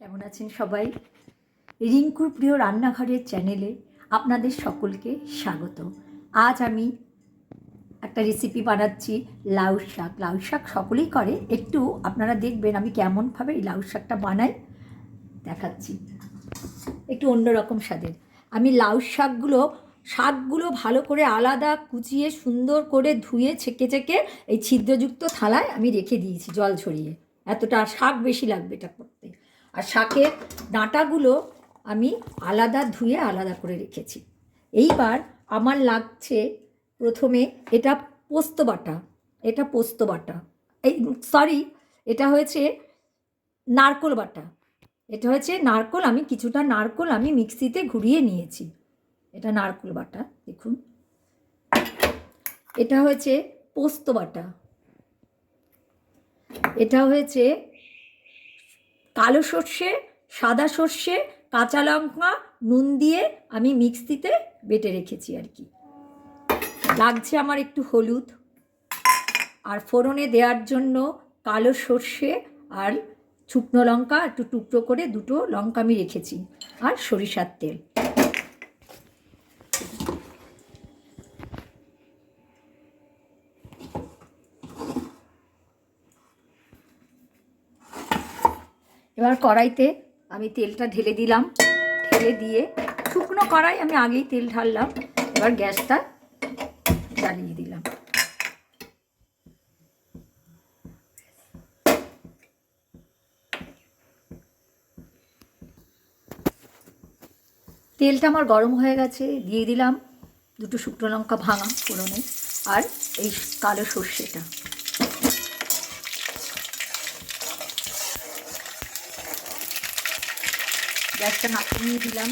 কেমন আছেন সবাই? রিঙ্কুর প্রিয় রান্নাঘরের চ্যানেলে আপনাদের সকলকে স্বাগত। আজ আমি একটা রেসিপি বানাচ্ছি, লাউ শাক। লাউ শাক সকলেই করে, একটু আপনারা দেখবেন আমি কেমনভাবে এই লাউ শাকটা বানাই দেখাচ্ছি, একটু অন্যরকম স্বাদের। আমি লাউ শাকগুলো ভালো করে আলাদা কুচিয়ে সুন্দর করে ধুয়ে ছেঁকে ছেঁকে এই ছিদ্রযুক্ত থালায় আমি রেখে দিয়েছি জল ছড়িয়ে। এতটা শাক বেশি লাগবে এটা করতে। আর শাকের ডাঁটাগুলো আমি আলাদা ধুয়ে আলাদা করে রেখেছি। এইবার আমার লাগছে প্রথমে এটা পোস্ত বাটা। এটা হয়েছে নারকোল বাটা। এটা হচ্ছে নারকোল, আমি কিছুটা নারকোল আমি মিক্সিতে ঘুরিয়ে নিয়েছি। এটা নারকোল বাটা, দেখুন। এটা হয়েছে পোস্ত বাটা। এটা হয়েছে কালো সর্ষে, সাদা সর্ষে, কাঁচা লঙ্কা, নুন দিয়ে আমি মিক্সিতে বেটে রেখেছি আর কি। লাগছে আমার একটু হলুদ, আর ফোড়নে দেওয়ার জন্য কালো সর্ষে আর শুকনো লঙ্কা একটু টুকরো করে দুটো লঙ্কা আমি রেখেছি, আর সরিষার তেল। এবার কড়াইতে আমি তেলটা ঢেলে দিলাম। ঢেলে দিয়ে শুকনো কড়াই, আমি আগেই তেল ঢাললাম। এবার গ্যাসটা জ্বালিয়ে দিলাম। তেলটা আমার গরম হয়ে গেছে, দিয়ে দিলাম দুটো শুকনো লঙ্কা ভাঙা ফোড়নে, আর এই কালো সর্ষেটা। গ্যাসটা নামিয়ে দিলাম।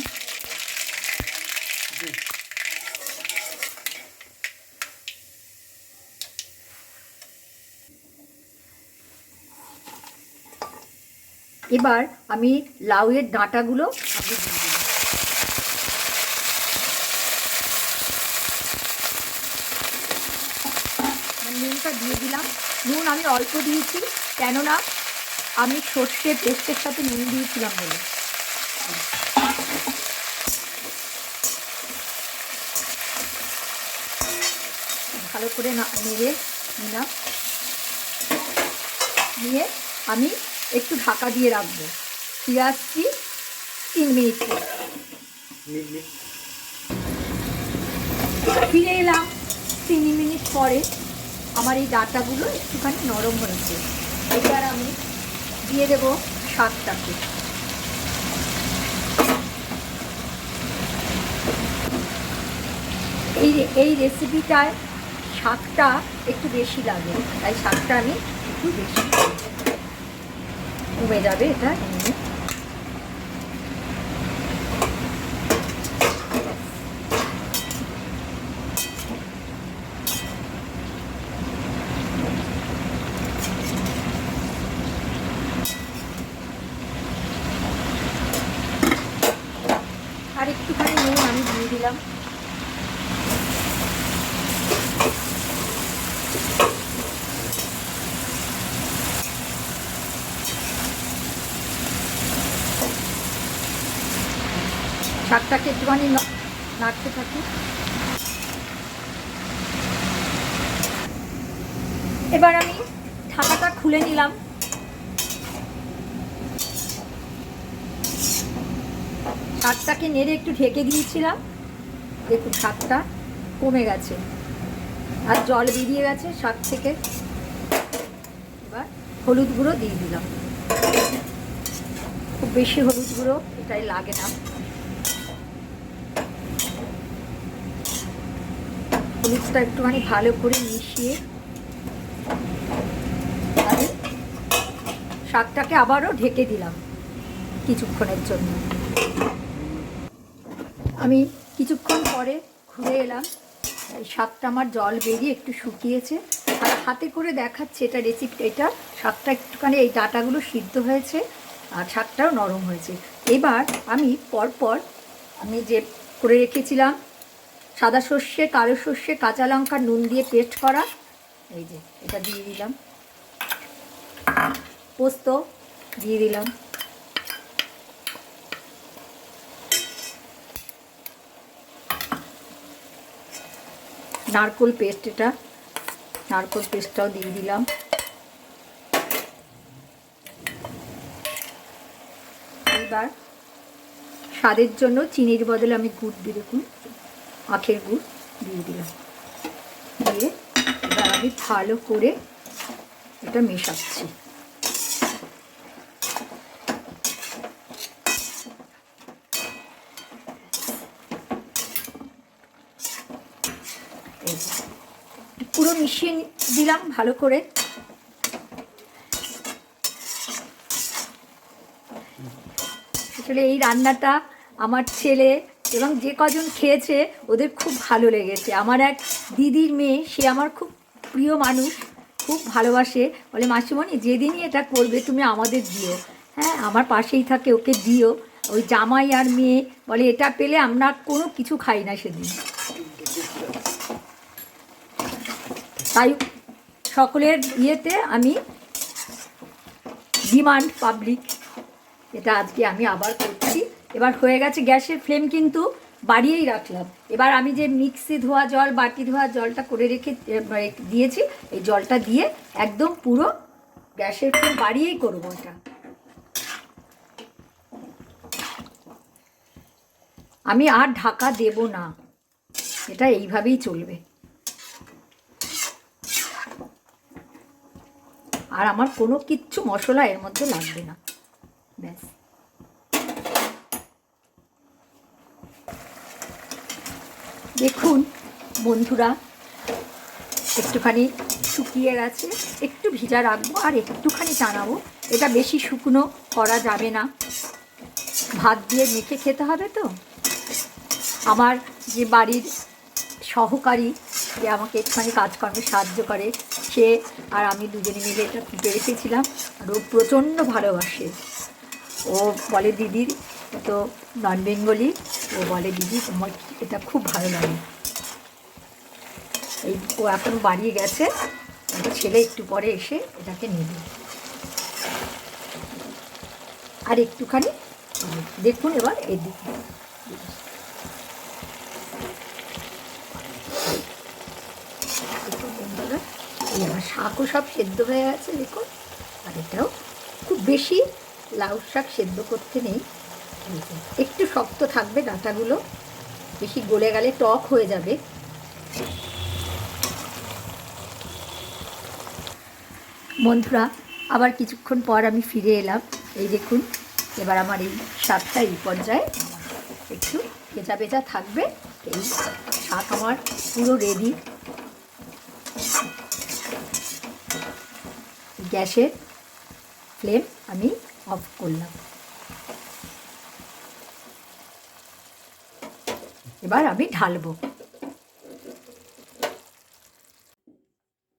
এবার আমি লাউয়ের ডাঁটাগুলো আমি দিয়ে দিলাম। নুনটা দিয়ে দিলাম। নুন আমি অল্প দিয়েছি, কেননা আমি সর্ষে পেস্টের সাথে নুন দিয়েছিলাম বলে। ভালো করে নেড়ে নিলাম। নিয়ে আমি একটু ঢাকা দিয়ে রাখবো। ফিরে আসছি 3 মিনিট পর। ফিরে এলাম 3 মিনিট পরে। আমার এই ডাঁটাগুলো একটুখানি নরম হয়েছে। এবার আমি দিয়ে দেবো শাকটাকে। এই রেসিপিটায় শাকটা একটু বেশি লাগে, তাই শাকটা আমি একটু বেশি কমে যাবে এটা এমনি। আর একটুখানি নুন আমি দিয়ে দিলাম। শাকটাকে একটুখানি নাড়তে থাকি। এবার আমি ঢাকাটা খুলে নিলাম। শাকটাকে নেড়ে একটু ঢেকে দিয়েছিলাম। দেখুন শাকটা কমে গেছে আর জল বেরিয়ে গেছে শাক থেকে। এবার হলুদ গুঁড়ো দিয়ে দিলাম। খুব বেশি হলুদ গুঁড়ো এটাই লাগে না। হলুদটা একটুখানি ভালো করে মিশিয়ে আমি শাকটাকে আবারও ঢেকে দিলাম কিছুক্ষণের জন্য। আমি কিছুক্ষণ পরে ঘুরে এলাম। শাকটা আমার জল বেরিয়ে একটু শুকিয়েছে, আর হাতে করে দেখাচ্ছে এটা রেসিপি। এটা শাকটা একটুখানি এই ডাঁটাগুলো সিদ্ধ হয়েছে আর শাকটাও নরম হয়েছে। এবার আমি পরপর আমি যে করে রেখেছিলাম সাদা সর্ষে, কালো সর্ষে, কাঁচা লঙ্কা, নুন দিয়ে পেস্ট করা, এই যে এটা দিয়ে দিলাম। পোস্ত দিয়ে দিলাম। নারকোল পেস্ট, এটা নারকোল পেস্টটাও দিয়ে দিলাম। এবার স্বাদের জন্য চিনির বদলে আমি গুড় দিয়ে, দেখুন আখের গুড় দিয়ে দিলাম। দিয়ে এবার আমি ভালো করে এটা মেশাচ্ছি। পুরো মিশিয়ে দিলাম ভালো করে। আসলে এই রান্নাটা আমার ছেলে এবং যে কজন খেয়েছে ওদের খুব ভালো লেগেছে। আমার এক দিদির মেয়ে, সে আমার খুব প্রিয় মানুষ, খুব ভালোবাসে, বলে মাসিমণি যেদিনই এটা করবে তুমি আমাদের দিও। হ্যাঁ, আমার পাশেই থাকে, ওকে দিও। ওই জামাই আর মেয়ে বলে এটা পেলে আমরা কোনো কিছু খাই না সেদিন। তাই সকলের ইয়েতে আমি ডিমান্ড পাবলিক, এটা আজকে আমি আবার করছি। এবার হয়ে গেছে, গ্যাসের ফ্লেম কিন্তু বাড়িয়েই রাখলাম। এবার আমি যে মিক্সি ধোয়া জল, বাটি ধোয়া জলটা করে রেখে দিয়েছি, এই জলটা দিয়ে একদম পুরো গ্যাসের ফ্লেম বাড়িয়েই করবো এটা। আমি আর ঢাকা দেব না, এটা এইভাবেই চলবে। আর আমার কোনো কিচ্ছু মশলা এর মধ্যে লাগবে না, ব্যাস। দেখুন বন্ধুরা, একটুখানি শুকিয়ে গেছে, একটু ভিজা রাখবো আর একটুখানি টানাবো। এটা বেশি শুকনো করা যাবে না, ভাত দিয়ে মেখে খেতে হবে তো। আমার যে বাড়ির সহকারী, যে আমাকে একটুখানি কাজকর্মে সাহায্য করে, সে আর আমি দুজনে মিলে এটা ফুটে রেখেছিলাম। আর ও প্রচণ্ড ভালোবাসে। ও বলে দিদির তো নন বেঙ্গলি, ও বলে দিদি তোমার এটা খুব ভালো লাগে। এই ও এখন বাড়িয়ে গেছে, ছেলে একটু পরে এসে এটাকে নেবে। আর একটুখানি দেখুন এবার এদিকে এবার শাকও সব সেদ্ধ হয়ে গেছে দেখুন। আর এটাও খুব বেশি লাউ শাক সেদ্ধ করতে নেই, একটু শক্ত থাকবে ডাঁটাগুলো, বেশি গলে গেলে টক হয়ে যাবে। বন্ধুরা আবার কিছুক্ষণ পর আমি ফিরে এলাম। এই দেখুন এবার আমার এই শাকটা এই পর্যায়ে একটু ভেজা ভেজা থাকবে। এই শাক আমার পুরো রেডি। গ্যাসের ফ্লেম আমি অফ করলাম। এবার আমি ঢালবো।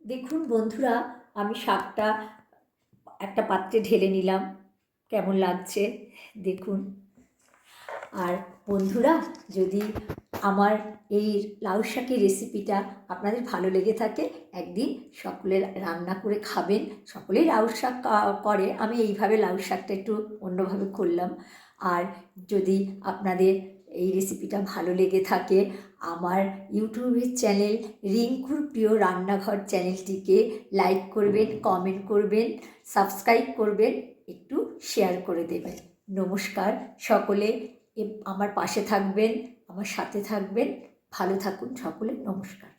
দেখুন বন্ধুরা, আমি শাকটা একটা পাত্রে ঢেলে নিলাম, কেমন লাগছে দেখুন। আর বন্ধুরা, যদি আমার এই লাউ শাকের রেসিপিটা আপনাদের ভালো লেগে থাকে, একদিন সকলে রান্না করে খাবেন। সকলেই লাউ শাক করে, আমি এইভাবে লাউ শাকটা একটু অন্যভাবে করলাম। আর যদি আপনাদের এই রেসিপিটা ভালো লেগে থাকে, আমার ইউটিউবের চ্যানেল রিঙ্কুর প্রিয় রান্নাঘর চ্যানেলটিকে লাইক করবেন, কমেন্ট করবেন, সাবস্ক্রাইব করবেন, একটু শেয়ার করে দেবেন। নমস্কার, সকলে আমার পাশে থাকবেন, আমার সাথে থাকবেন। ভালো থাকুন সকলে, নমস্কার।